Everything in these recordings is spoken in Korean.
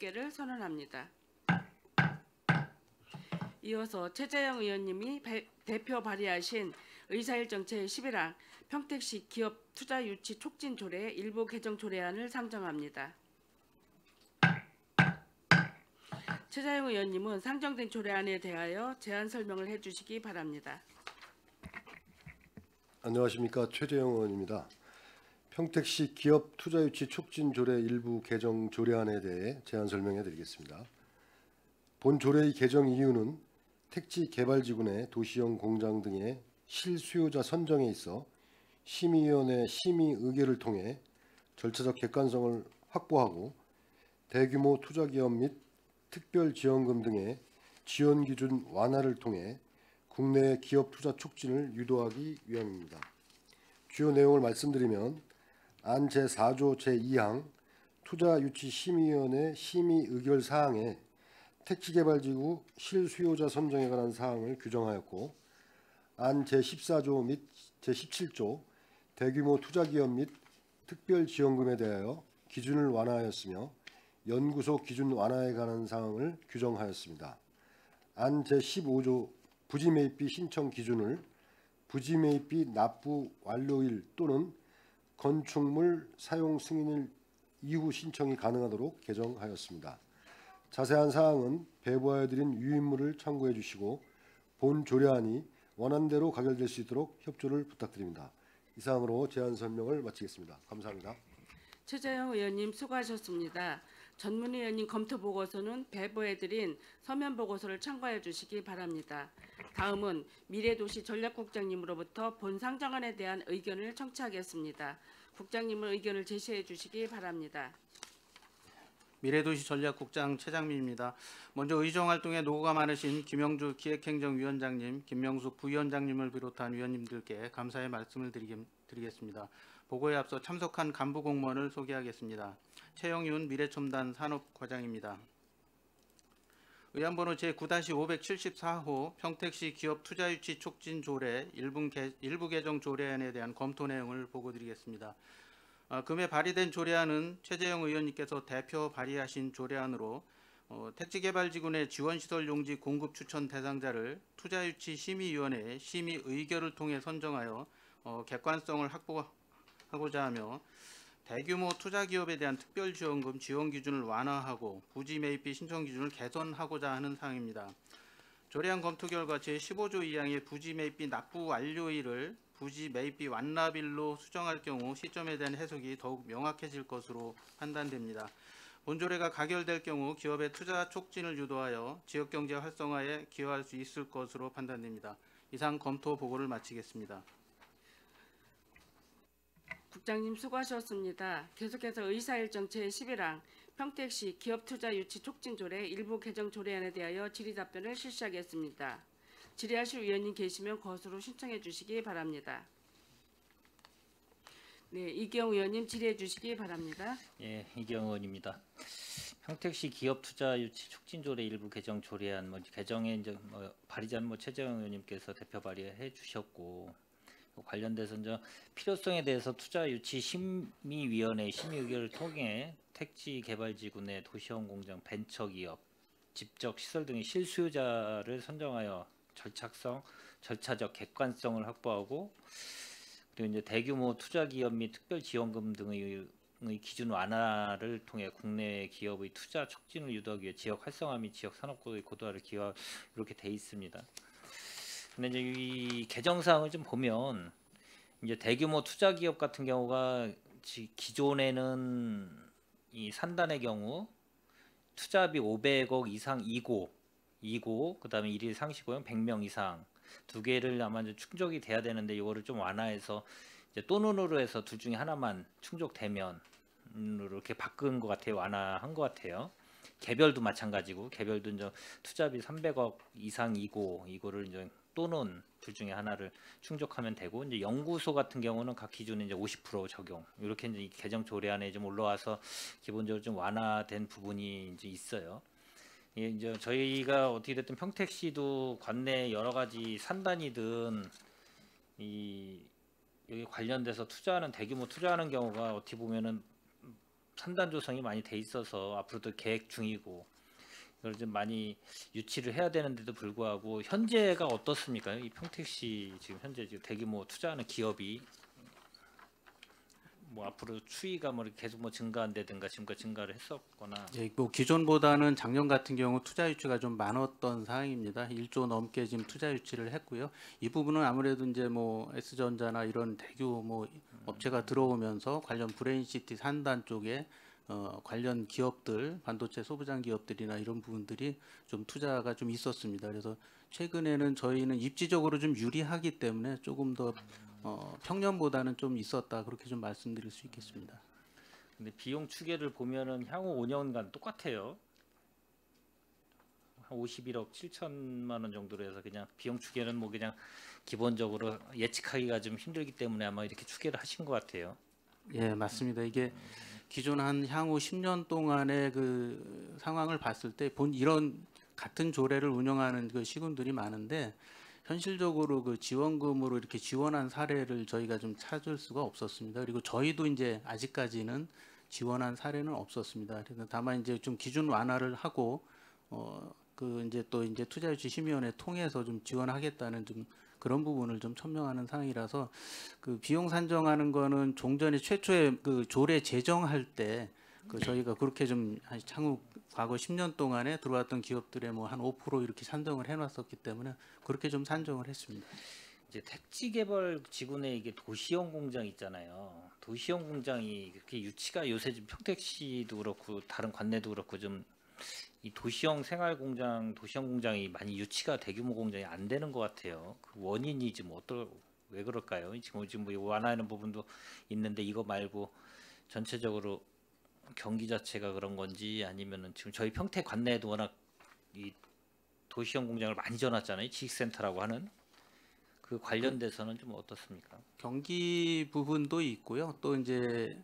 개를 선언합니다. 이어서 최재형 의원님이 대표 발의하신 의사일정 제11항 평택시 기업 투자 유치 촉진 조례 일부 개정 조례안을 상정합니다. 최재형 의원님은 상정된 조례안에 대하여 제안 설명을 해주시기 바랍니다. 안녕하십니까, 최재형 의원입니다. 평택시 기업 투자 유치 촉진 조례 일부 개정 조례안에 대해 제안 설명해 드리겠습니다. 본 조례의 개정 이유는 택지 개발지구 내 도시형 공장 등의 실수요자 선정에 있어 심의위원회 심의 의결을 통해 절차적 객관성을 확보하고 대규모 투자기업 및 특별지원금 등의 지원 기준 완화를 통해 국내 기업 투자 촉진을 유도하기 위함입니다. 주요 내용을 말씀드리면 안 제4조 제2항 투자유치심의위원회 심의 의결 사항에 택지개발지구 실수요자 선정에 관한 사항을 규정하였고, 안 제14조 및 제17조 대규모 투자기업 및 특별지원금에 대하여 기준을 완화하였으며 연구소 기준 완화에 관한 사항을 규정하였습니다. 안 제15조 부지매입비 신청 기준을 부지매입비 납부 완료일 또는 건축물 사용 승인일 이후 신청이 가능하도록 개정하였습니다. 자세한 사항은 배부하여드린 유인물을 참고해 주시고 본 조례안이 원안대로 가결될 수 있도록 협조를 부탁드립니다. 이상으로 제안 설명을 마치겠습니다. 감사합니다. 최재형 의원님 수고하셨습니다. 전문위원님 검토 보고서는 배부해드린 서면 보고서를 참고해 주시기 바랍니다. 다음은 미래도시 전략국장님으로부터 본 상정안에 대한 의견을 청취하겠습니다. 국장님은 의견을 제시해 주시기 바랍니다. 미래도시 전략국장 최장민입니다. 먼저 의정활동에 노고가 많으신 김영주 기획행정위원장님, 김명숙 부위원장님을 비롯한 위원님들께 감사의 말씀을 드리겠습니다. 보고에 앞서 참석한 간부 공무원을 소개하겠습니다. 최영윤 미래첨단 산업과장입니다. 의안번호 제9-574호 평택시 기업 투자유치 촉진 조례 일부 개정 조례안에 대한 검토 내용을 보고드리겠습니다. 금에 발의된 조례안은 최재형 의원님께서 대표 발의하신 조례안으로 택지개발지구 내 지원시설 용지 공급 추천 대상자를 투자유치 심의위원회의 심의 의결을 통해 선정하여 객관성을 확보하고자 하며 대규모 투자기업에 대한 특별지원금 지원 기준을 완화하고 부지매입비 신청 기준을 개선하고자 하는 사항입니다. 조례안 검토 결과 제15조 2항의 부지매입비 납부 완료일을 부지매입비 완납일로 수정할 경우 시점에 대한 해석이 더욱 명확해질 것으로 판단됩니다. 본 조례가 가결될 경우 기업의 투자 촉진을 유도하여 지역경제 활성화에 기여할 수 있을 것으로 판단됩니다. 이상 검토 보고를 마치겠습니다. 국장님 수고하셨습니다. 계속해서 의사일정 제11항 평택시 기업투자 유치 촉진 조례 일부 개정 조례안에 대하여 질의답변을 실시하겠습니다. 질의하실 위원님 계시면 거수로 신청해 주시기 바랍니다. 네, 이경 의원님 질의해 주시기 바랍니다. 예, 이경 의원입니다. 평택시 기업투자 유치 촉진 조례 일부 개정 조례안 개정에 이제 발의자는 최재형 의원님께서 대표 발의해 주셨고, 관련돼서 이제 필요성에 대해서 투자 유치 심의위원회 심의 의결을 통해 택지 개발지구 내 도시형 공장, 벤처기업, 집적 시설 등의 실수요자를 선정하여 절차적 객관성을 확보하고, 그리고 이제 대규모 투자기업 및 특별지원금 등의 기준 완화를 통해 국내 기업의 투자 촉진을 유도하기 위해 지역 활성화 및 지역 산업구의 고도화를 기여하 이렇게 돼 있습니다. 근데 이제 이 개정 사항을 좀 보면 이제 대규모 투자 기업 같은 경우가 기존에는 이 산단의 경우 투자비 500억 이상 2고 그다음에 일일 상시고용 100명 이상 두 개를 아마 이제 충족이 돼야 되는데 이거를 좀 완화해서 이제 또는으로 해서 둘 중에 하나만 충족되면 이렇게 바꾼 것 같아요. 완화한 것 같아요. 개별도 마찬가지고 개별도 이제 투자비 300억 이상 이거를 이제 또는 둘 중에 하나를 충족하면 되고, 이제 연구소 같은 경우는 각 기준에 이제 50% 적용. 이렇게 이제 이 개정 조례안에 좀 올라와서 기본적으로 좀 완화된 부분이 이제 있어요. 예, 이제 저희가 어떻게 됐든 평택시도 관내 여러 가지 산단이든 여기 관련돼서 투자하는 대규모 투자하는 경우가 어떻게 보면은 산단 조성이 많이 돼 있어서 앞으로도 계획 중이고 이걸 좀 많이 유치를 해야 되는데도 불구하고 현재가 어떻습니까? 이 평택시 지금 현재 지금 대규모 투자하는 기업이 뭐 앞으로 추이가 뭐 이렇게 계속 뭐 증가한다든가 지금까지 증가를 했었거나 예, 뭐 기존보다는 작년 같은 경우 투자 유치가 좀 많았던 상황입니다. 1조 넘게 지금 투자 유치를 했고요. 이 부분은 아무래도 이제 뭐 S전자나 이런 대규모 업체가 들어오면서 관련 브레인시티 산단 쪽에 관련 기업들, 반도체 소부장 기업들이나 이런 부분들이 좀 투자가 좀 있었습니다. 그래서 최근에는 저희는 입지적으로 좀 유리하기 때문에 조금 더 평년보다는 좀 있었다 그렇게 좀 말씀드릴 수 있겠습니다. 근데 비용 추계를 보면은 향후 5년간 똑같아요. 한 51억 7천만 원 정도로 해서 그냥 비용 추계는 뭐 그냥 기본적으로 예측하기가 좀 힘들기 때문에 아마 이렇게 추계를 하신 것 같아요. 예, 맞습니다. 이게 기존 한 향후 10년 동안의 그 상황을 봤을 때 이런 같은 조례를 운영하는 그 시군들이 많은데 현실적으로 그 지원금으로 이렇게 지원한 사례를 저희가 좀 찾을 수가 없었습니다. 그리고 저희도 이제 아직까지는 지원한 사례는 없었습니다. 그래서 다만 이제 좀 기준 완화를 하고 그 이제 또 이제 투자유치심의위원회 통해서 좀 지원하겠다는 좀 그런 부분을 좀 천명하는 상황이라서 그 비용 산정하는 거는 종전에 최초에 그 조례 제정할 때 그 저희가 그렇게 좀 향후 과거 10년 동안에 들어왔던 기업들의 뭐 한 5% 이렇게 산정을 해놨었기 때문에 그렇게 좀 산정을 했습니다. 이제 택지개발 지구내 이게 도시형 공장 있잖아요. 도시형 공장이 그렇게 유치가 요새 좀 평택시도 그렇고 다른 관내도 그렇고 좀 이 도시형 생활 공장, 도시형 공장이 많이 유치가 대규모 공장이 안 되는 것 같아요. 그 원인이 지금 왜 그럴까요? 지금 뭐 완화하는 부분도 있는데 이거 말고 전체적으로 경기 자체가 그런 건지 아니면은 지금 저희 평택 관내에도 워낙 이 도시형 공장을 많이 지어놨잖아요. 지식센터라고 하는 그 관련돼서는 좀 어떻습니까? 경기 부분도 있고요. 또 이제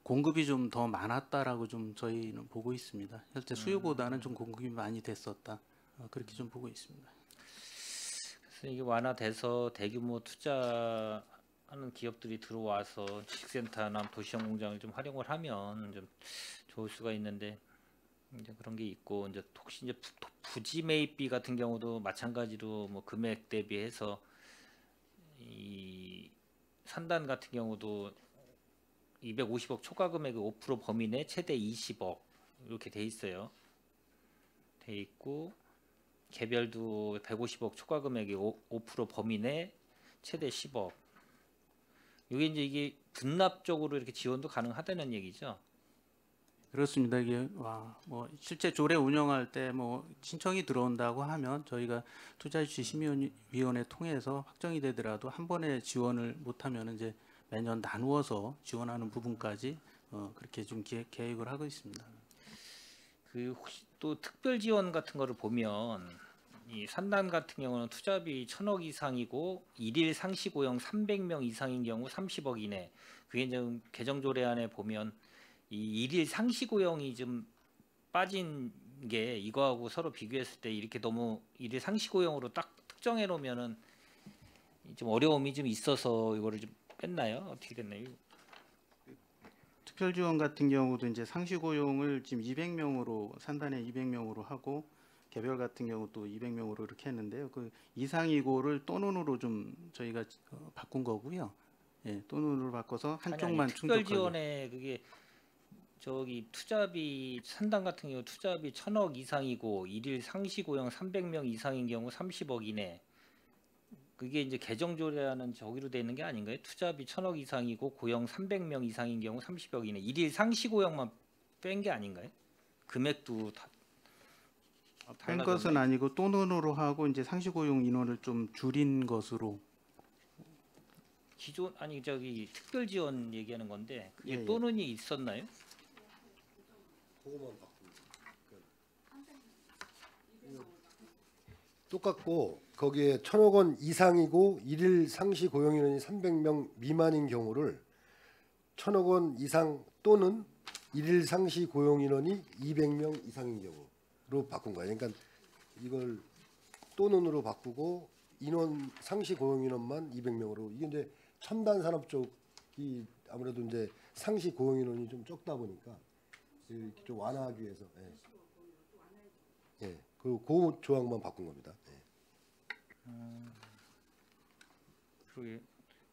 공급이 좀 더 많았다라고 좀 저희는 보고 있습니다. 실제 수요보다는 좀 공급이 많이 됐었다. 그렇게 좀 보고 있습니다. 그래서 이게 완화돼서 대규모 투자하는 기업들이 들어와서 지식센터나 도시형 공장을 좀 활용을 하면 좀 좋을 수가 있는데 이제 그런 게 있고 이제 혹시 이제 부지 매입비 같은 경우도 마찬가지로 뭐 금액 대비해서 이 산단 같은 경우도 250억 초과 금액의 5% 범위 내 최대 20억 이렇게 돼 있어요. 돼 있고 개별도 150억 초과 금액의 5% 범위 내 최대 10억. 이게 분납적으로 이렇게 지원도 가능하다는 얘기죠. 그렇습니다. 이게 뭐 실제 조례 운영할 때 뭐 신청이 들어온다고 하면 저희가 투자유치심의위원회 통해서 확정이 되더라도 한 번에 지원을 못하면 이제 매년 나누어서 지원하는 부분까지 그렇게 좀 계획을 하고 있습니다. 그 혹시 또 특별 지원 같은 거를 보면 이 산단 같은 경우는 투자비 1,000억 이상이고 일일 상시 고용 300명 이상인 경우 30억 이내. 그게 이제 개정 조례안에 보면 이 일일 상시 고용이 좀 빠진 게 이거하고 서로 비교했을 때 이렇게 너무 일일 상시 고용으로 딱 특정해 놓으면은 좀 어려움이 좀 있어서 이거를 좀 뺐나요? 어떻게 됐나요? 특별 지원 같은 경우도 이제 상시 고용을 지금 200명으로 산단에 200명으로 하고 개별 같은 경우 또 200명으로 이렇게 했는데요. 그 이상이고를 또눈으로 좀 저희가 바꾼 거고요. 예, 또눈으로 바꿔서 한쪽만 특별 충족하게. 지원에 그게 저기 투자비 산단 같은 경우 투자비 1,000억 이상이고 일일 상시 고용 300명 이상인 경우 30억 이내. 그게 이제 개정 조례하는 저기로 돼 있는 게 아닌가요? 투자비 1,000억 이상이고 고용 300명 이상인 경우 30억 이내. 일일 상시 고용만 뺀 게 아닌가요? 금액도 다 뺀 것은 아니고 또눈으로 하고 이제 상시 고용 인원을 좀 줄인 것으로. 기존 아니 저기 특별 지원 얘기하는 건데 그게 예, 예. 또는이 있었나요? 그거만 바꾸면 똑같고 거기에 1,000억 원 이상이고 일일 상시 고용 인원이 300명 미만인 경우를 1,000억 원 이상 또는 일일 상시 고용 인원이 200명 이상인 경우로 바꾼 거예요. 그러니까 이걸 또는으로 바꾸고 인원 상시 고용 인원만 200명으로 이게 이제 첨단 산업 쪽이 아무래도 이제 상시 고용 인원이 좀 적다 보니까 이렇게 좀 완화하기 위해서 예, 그 조항만 바꾼 겁니다. 예. 그리고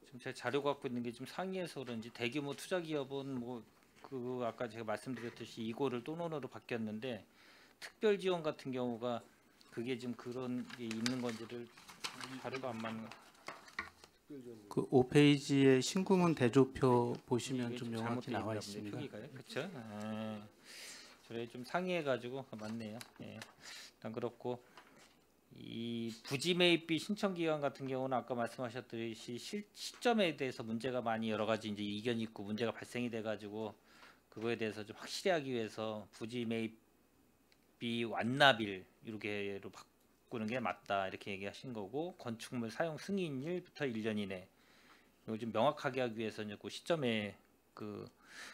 지금 제 자료 갖고 있는 게 좀 상위에서 그런지 대규모 투자 기업은 뭐 그 아까 제가 말씀드렸듯이 이거를 또 논어로 바뀌었는데 특별 지원 같은 경우가 그게 지금 그런 게 있는 건지를 자료가 안 맞는 거. 그 5페이지의 신구문 대조표 보시면 이게 좀 좀 명확히 잘못돼 나와 있나 있습니다. 보네, 표기가요. 그렇죠? 저래 좀 상이해가지고 맞네요. 예. 일단 그렇고 이 부지 매입비 신청 기간 같은 경우는 아까 말씀하셨듯이 시점에 대해서 문제가 많이 여러 가지 이제 이견이 있고 문제가 발생이 돼가지고 그거에 대해서 좀 확실히 하기 위해서 부지 매입비 완납일 이렇게로 바꾸는 게 맞다 이렇게 얘기하신 거고 건축물 사용 승인일부터 1년 이내 이거 좀 명확하게 하기 위해서 이제 그 시점에 그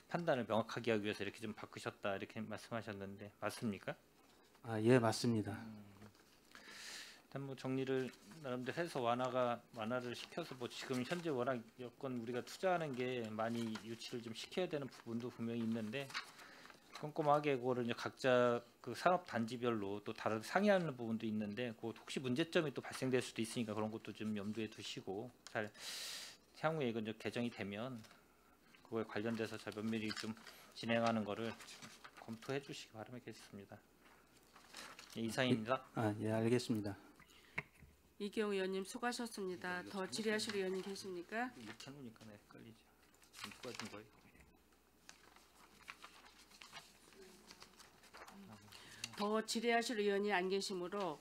판단을 명확하게 하기 위해서 이렇게 좀 바꾸셨다 이렇게 말씀하셨는데 맞습니까? 아, 예, 맞습니다. 일단 뭐 정리를 나름대로 해서 완화를 시켜서 뭐 지금 현재 워낙 여건 우리가 투자하는 게 많이 유치를 좀 시켜야 되는 부분도 분명히 있는데 꼼꼼하게 그거를 이제 각자 그 산업 단지별로 또 다른 상의하는 부분도 있는데 그 혹시 문제점이 또 발생될 수도 있으니까 그런 것도 좀 염두에 두시고 잘 향후에 이건 이제 개정이 되면 그거에 관련돼서 잘 면밀히 좀 진행하는 거를 검토해 주시기 바라겠습니다. 예, 이상입니다. 아, 예, 알겠습니다. 이경 의원님 수고하셨습니다. 더 질의하실 의원님 계십니까? 이렇게 해놓으니까 헷갈리죠. 누가 준 거예요? 더 질의하실 의원이 안 계시므로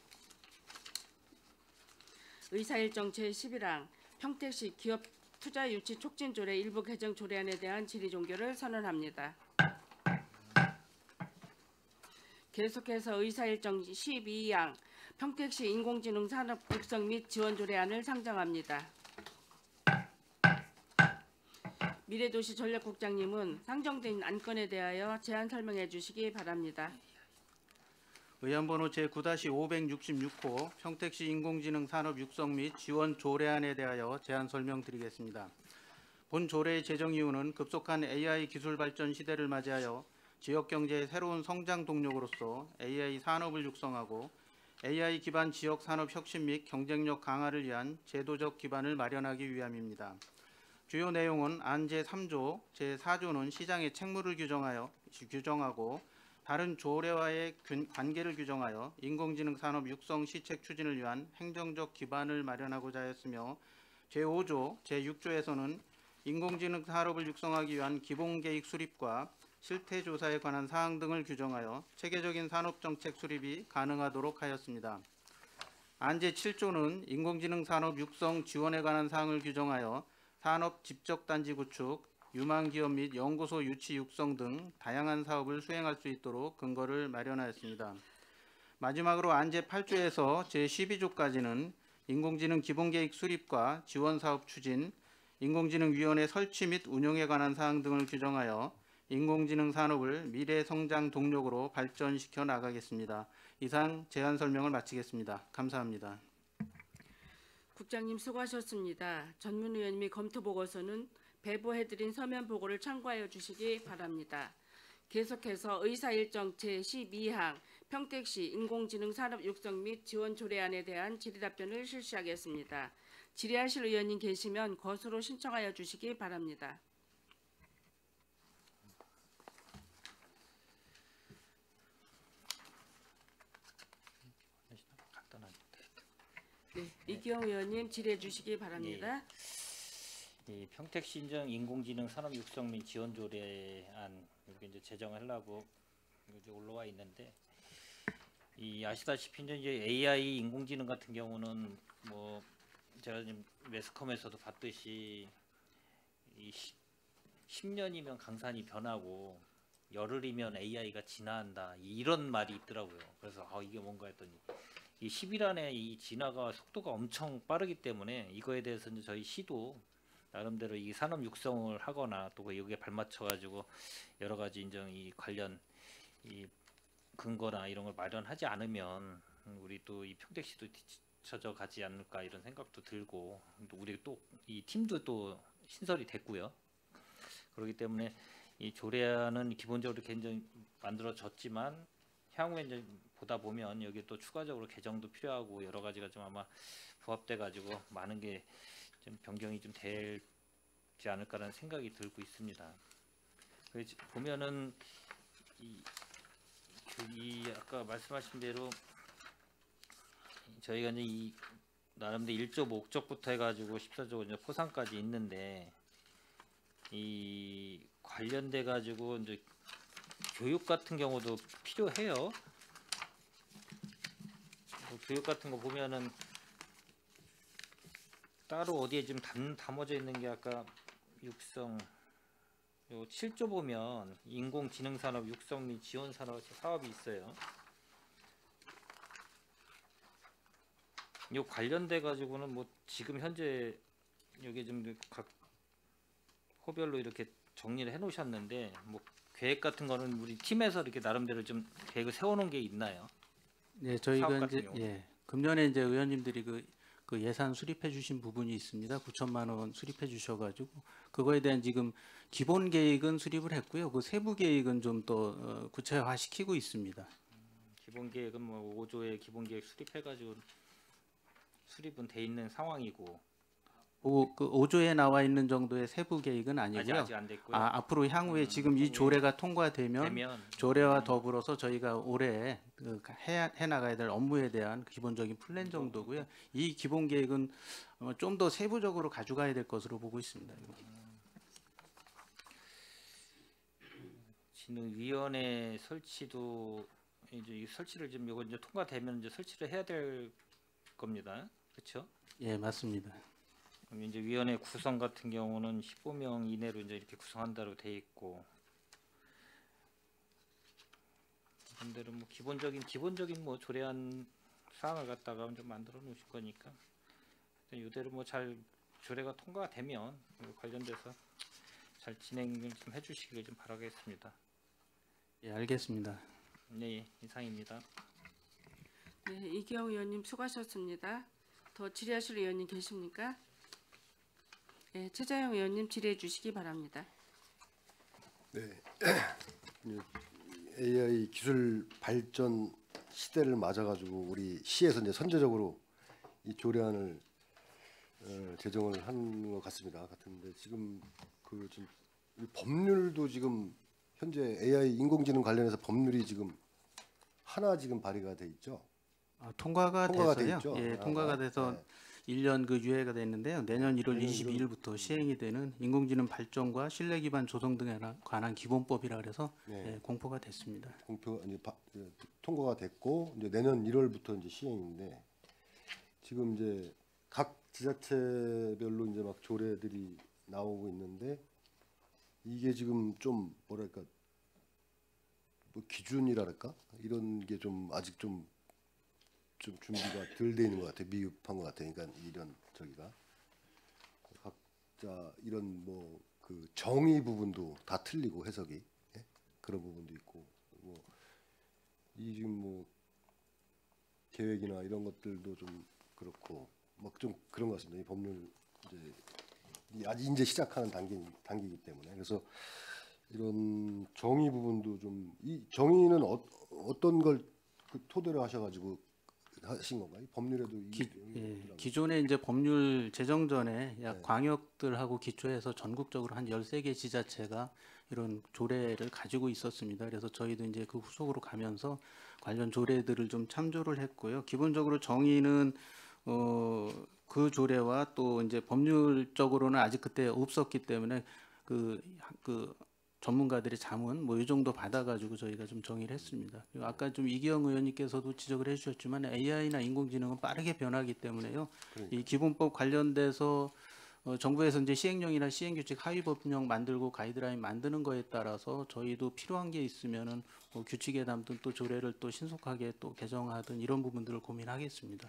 의사일정 제11항 평택시 기업 투자 유치 촉진 조례 일부 개정 조례안에 대한 질의 종결을 선언합니다. 계속해서 의사일정 12항 평택시 인공지능 산업 육성 및 지원 조례안을 상정합니다. 미래도시 전략국장님은 상정된 안건에 대하여 제안 설명해 주시기 바랍니다. 의안번호 제9-566호 평택시 인공지능 산업 육성 및 지원 조례안에 대하여 제안 설명드리겠습니다. 본 조례의 제정 이유는 급속한 AI 기술 발전 시대를 맞이하여 지역 경제의 새로운 성장 동력으로서 AI 산업을 육성하고 AI 기반 지역 산업 혁신 및 경쟁력 강화를 위한 제도적 기반을 마련하기 위함입니다. 주요 내용은 안 제3조, 제4조는 시장의 책무를 규정하고 다른 조례와의 관계를 규정하여 인공지능 산업 육성 시책 추진을 위한 행정적 기반을 마련하고자 하였으며 제5조, 제6조에서는 인공지능 산업을 육성하기 위한 기본계획 수립과 실태조사에 관한 사항 등을 규정하여 체계적인 산업정책 수립이 가능하도록 하였습니다. 안 제7조는 인공지능 산업 육성 지원에 관한 사항을 규정하여 산업 집적단지 구축, 유망기업 및 연구소 유치 육성 등 다양한 사업을 수행할 수 있도록 근거를 마련하였습니다. 마지막으로 안 제8조에서 제12조까지는 인공지능 기본계획 수립과 지원사업 추진, 인공지능위원회 설치 및 운영에 관한 사항 등을 규정하여 인공지능 산업을 미래 성장 동력으로 발전시켜 나가겠습니다. 이상 제안 설명을 마치겠습니다. 감사합니다. 국장님 수고하셨습니다. 전문위원님이 검토 보고서는 배부해드린 서면 보고를 참고하여 주시기 바랍니다. 계속해서 의사일정 제12항 평택시 인공지능 산업 육성 및 지원 조례안에 대한 질의답변을 실시하겠습니다. 질의하실 의원님 계시면 거수로 신청하여 주시기 바랍니다. 네, 이기영 의원님 질의해 주시기 바랍니다. 이 평택시 인정 인공지능 산업 육성 및 지원 조례안 이렇게 이제 제정하려고 이제 올라와 있는데 이 아시다시피 이제 AI 인공지능 같은 경우는 뭐 제가 지금 매스컴에서도 봤듯이 이 10년이면 강산이 변하고 열흘이면 AI가 진화한다 이런 말이 있더라고요. 그래서 이게 뭔가 했더니 이 10일 안에 이 진화가 속도가 엄청 빠르기 때문에 이거에 대해서 이제 저희 시도 나름대로 이 산업 육성을 하거나 또 여기에 발맞춰 가지고 여러 가지 인정 이 관련 이 근거나 이런 걸 마련하지 않으면 우리 또 이 평택시도 뒤처져 가지 않을까 이런 생각도 들고 또 우리 또 이 팀도 또 신설이 됐고요. 그렇기 때문에 이 조례안은 기본적으로 굉장히 만들어졌지만 향후에 이제 보다 보면 여기 또 추가적으로 개정도 필요하고 여러 가지가 좀 아마 부합돼 가지고 많은 게 좀 변경이 좀 되지 않을까라는 생각이 들고 있습니다. 그래서 보면은 이 아까 말씀하신 대로 저희가 이제 이 나름대로 1조 목적부터 해가지고 14조 이제 포상까지 있는데 이 관련돼 가지고 이제 교육 같은 경우도 필요해요. 교육 같은 거 보면은 따로 어디에 지금 담아져 있는 게 아까 육성 요 7조 보면 인공지능산업 육성 및 지원 산업 사업이 있어요. 요 관련돼 가지고는 뭐 지금 현재 여기 좀 각 호별로 이렇게 정리를 해 놓으셨는데 뭐 계획 같은 거는 우리 팀에서 이렇게 나름대로 좀 계획을 세워 놓은 게 있나요? 네, 저희가 사업 같은 이제 경우는? 금년에 이제 의원님들이 그 예산 수립해 주신 부분이 있습니다. 9천만 원 수립해 주셔가지고 그거에 대한 지금 기본 계획은 수립을 했고요. 그 세부 계획은 좀 더 구체화 시키고 있습니다. 기본 계획은 뭐 5조의 기본 계획 수립해 가지고 수립은 돼 있는 상황이고 그 5조에 나와 있는 정도의 세부 계획은 아니고요. 아직 안 됐고요. 앞으로 향후에 지금 이 조례가 통과되면 되면 조례와 더불어서 저희가 올해 해 나가야 될 업무에 대한 기본적인 플랜 정도고요. 이 기본 계획은 좀 더 세부적으로 가져가야 될 것으로 보고 있습니다. 진흥위원회 설치도 이제 이 설치를 지금 이거 이제 통과되면 이제 설치를 해야 될 겁니다. 그렇죠? 예, 맞습니다. 그럼 이제 위원회 구성 같은 경우는 15명 이내로 이제 이렇게 구성한다고 돼 있고 그대로 뭐 기본적인 뭐 조례안 사항을 갖다가 좀 만들어 놓으실 거니까 이대로 뭐 잘 조례가 통과되면 관련돼서 잘 진행을 좀 해주시길 좀 바라겠습니다. 예, 알겠습니다. 네, 이상입니다. 네, 이기영 의원님 수고하셨습니다. 더 질의하실 의원님 계십니까? 네, 최재형 의원님 질의해 주시기 바랍니다. AI 기술 발전 시대를 맞아가지고 우리 시에서 이제 선제적으로 이 조례안을 제정을 한 것 같은데 지금 지금 이 법률도 지금 현재 AI 인공지능 관련해서 법률이 지금 하나 지금 발의가 돼 있죠. 통과가 통과가 돼 돼서요. 있죠. 예, 통과가 돼서 네. 1년 그 유예가 됐는데요. 내년 1월 내년 22일부터 시행이 되는 인공지능 발전과 신뢰 기반 조성 등에 관한 기본법이라 그래서 네. 예, 공포가 됐습니다. 공표 이제 통과가 됐고 이제 내년 1월부터 이제 시행인데 지금 이제 각 지자체별로 이제 막 조례들이 나오고 있는데 이게 지금 좀 뭐랄까 뭐 기준이랄까 이런 게 좀 아직 좀 준비가 덜 돼 있는 것 같아요. 미흡한 것 같아요. 그러니까 이런 저기가 각자 이런 뭐 그 정의 부분도 다 틀리고 해석이 예? 그런 부분도 있고 뭐 이 지금 뭐 계획이나 이런 것들도 좀 그렇고 막 좀 그런 것 같습니다. 이 법률 이제 아직 이제 시작하는 단계이기 때문에 그래서 이런 정의 부분도 좀 이 정의는 어떤 걸 토대로 하셔가지고 하신 건가요? 법률에도 기존에 이제 법률 제정 전에 약 네. 광역들하고 기초해서 전국적으로 한 13개 지자체가 이런 조례를 가지고 있었습니다. 그래서 저희도 이제 그 후속으로 가면서 관련 조례들을 좀 참조를 했고요. 기본적으로 정의는 그 조례와 또 이제 법률적으로는 아직 그때 없었기 때문에 그 전문가들의 자문 뭐 이 정도 받아가지고 저희가 좀 정의를 했습니다. 그리고 아까 좀 이기영 의원님께서도 지적을 해주셨지만 AI나 인공지능은 빠르게 변하기 때문에요. 이 기본법 관련돼서 정부에서 이제 시행령이나 시행규칙 하위법령 만들고 가이드라인 만드는 거에 따라서 저희도 필요한 게 있으면은 뭐 규칙에 담든 또 조례를 또 신속하게 또 개정하든 이런 부분들을 고민하겠습니다.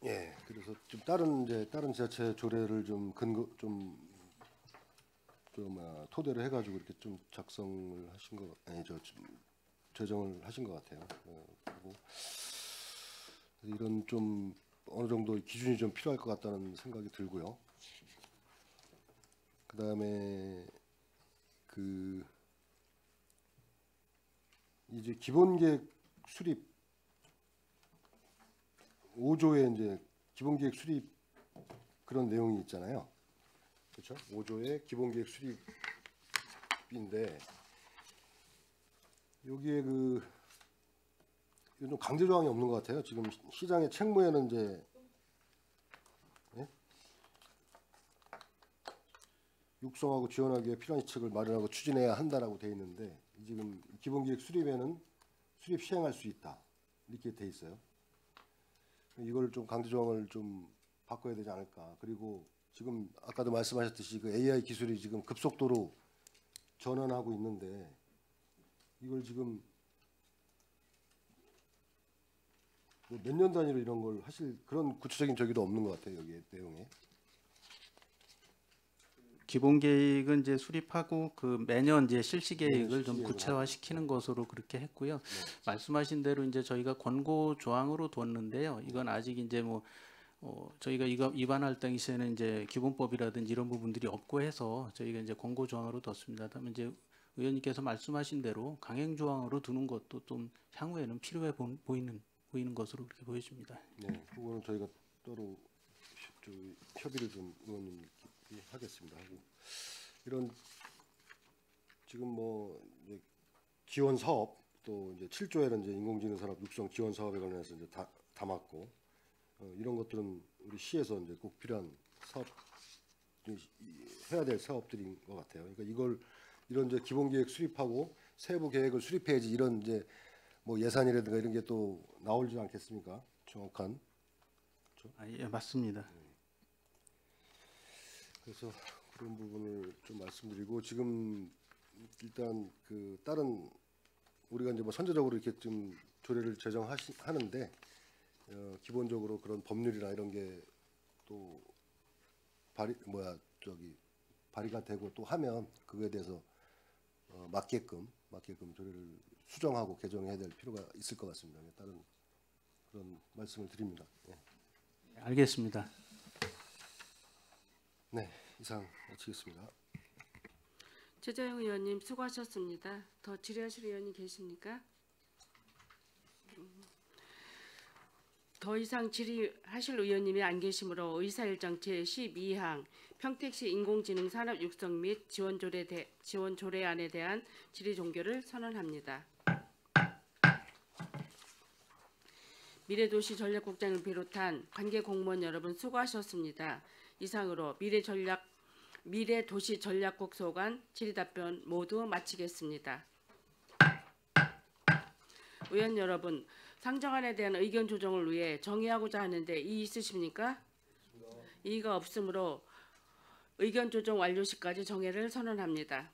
예, 그래서 좀 다른 지자체 조례를 좀 토대로 해가지고 이렇게 좀 작성을 하신 거 제정을 하신 것 같아요. 그리고 이런 좀 어느 정도 기준이 좀 필요할 것 같다는 생각이 들고요. 그다음에 그 이제 기본계획 수립 5조에 이제 기본계획 수립 그런 내용이 있잖아요. 그렇죠? 5조의 기본계획 수립인데 여기에 그 이건 좀 강제 조항이 없는 것 같아요. 지금 시장의 책무에는 이제 육성하고 지원하기 위해 필요한 시책을 마련하고 추진해야 한다라고 돼 있는데 지금 기본계획 수립에는 수립 시행할 수 있다 이렇게 돼 있어요. 이걸 좀 강제 조항을 좀 바꿔야 되지 않을까. 그리고 지금 아까도 말씀하셨듯이 그 AI 기술이 지금 급속도로 전환하고 있는데 이걸 지금 뭐 몇 년 단위로 이런 걸 하실 그런 구체적인 저기도 없는 것 같아요. 여기 내용에. 기본 계획은 이제 수립하고 그 매년 이제 실시 계획을 실시 좀 계획을 구체화시키는 것으로 그렇게 했고요. 말씀하신 대로 이제 저희가 권고 조항으로 뒀는데요. 이건 아직 이제 뭐 저희가 이거 위반할 당시에는 이제 기본법이라든지 이런 부분들이 없고 해서 저희가 이제 권고 조항으로 뒀습니다. 다만 이제 의원님께서 말씀하신 대로 강행 조항으로 두는 것도 좀 향후에는 필요해 보이는 것으로 그렇게 보여집니다. 네, 그거는 저희가 따로 협의를 좀 의원님 하겠습니다. 하고 이런 지금 뭐 이제 지원 사업 또 이제 7조에는 이제 인공지능 산업 육성 지원 사업에 관해서 이제 다 담았고 이런 것들은 우리 시에서 이제 꼭 필요한 사업 해야 될 사업들인 것 같아요. 그러니까 이런 이제 기본 계획 수립하고 세부 계획을 수립해야지 이런 이제 뭐 예산이라든가 이런 게 또 나오지 않겠습니까? 정확한. 예, 맞습니다. 그래서 그런 부분을 좀 말씀드리고 지금 일단 그 다른 우리가 이제 뭐 선제적으로 이렇게 좀 조례를 제정하는데 기본적으로 그런 법률이나 이런 게 또 발의가 되고 또 하면 그거에 대해서 맞게끔 조례를 수정하고 개정해야 될 필요가 있을 것 같습니다. 다른 그런 말씀을 드립니다. 네. 알겠습니다. 네, 이상 마치겠습니다. 최재형 의원님 수고하셨습니다. 더 질의하실 의원이 계십니까? 더 이상 질의하실 의원님이 안 계시므로 의사일정 제12항 평택시 인공지능 산업 육성 및 지원 조례안에 대한 질의 종결을 선언합니다. 미래도시 전략국장을 비롯한 관계 공무원 여러분 수고하셨습니다. 이상으로 미래도시 전략국 소관 질의답변 모두 마치겠습니다. 의원 여러분, 상정안에 대한 의견 조정을 위해 정의하고자 하는데 이의 있으십니까? 이의가 없으므로 의견 조정 완료 시까지 정회를 선언합니다.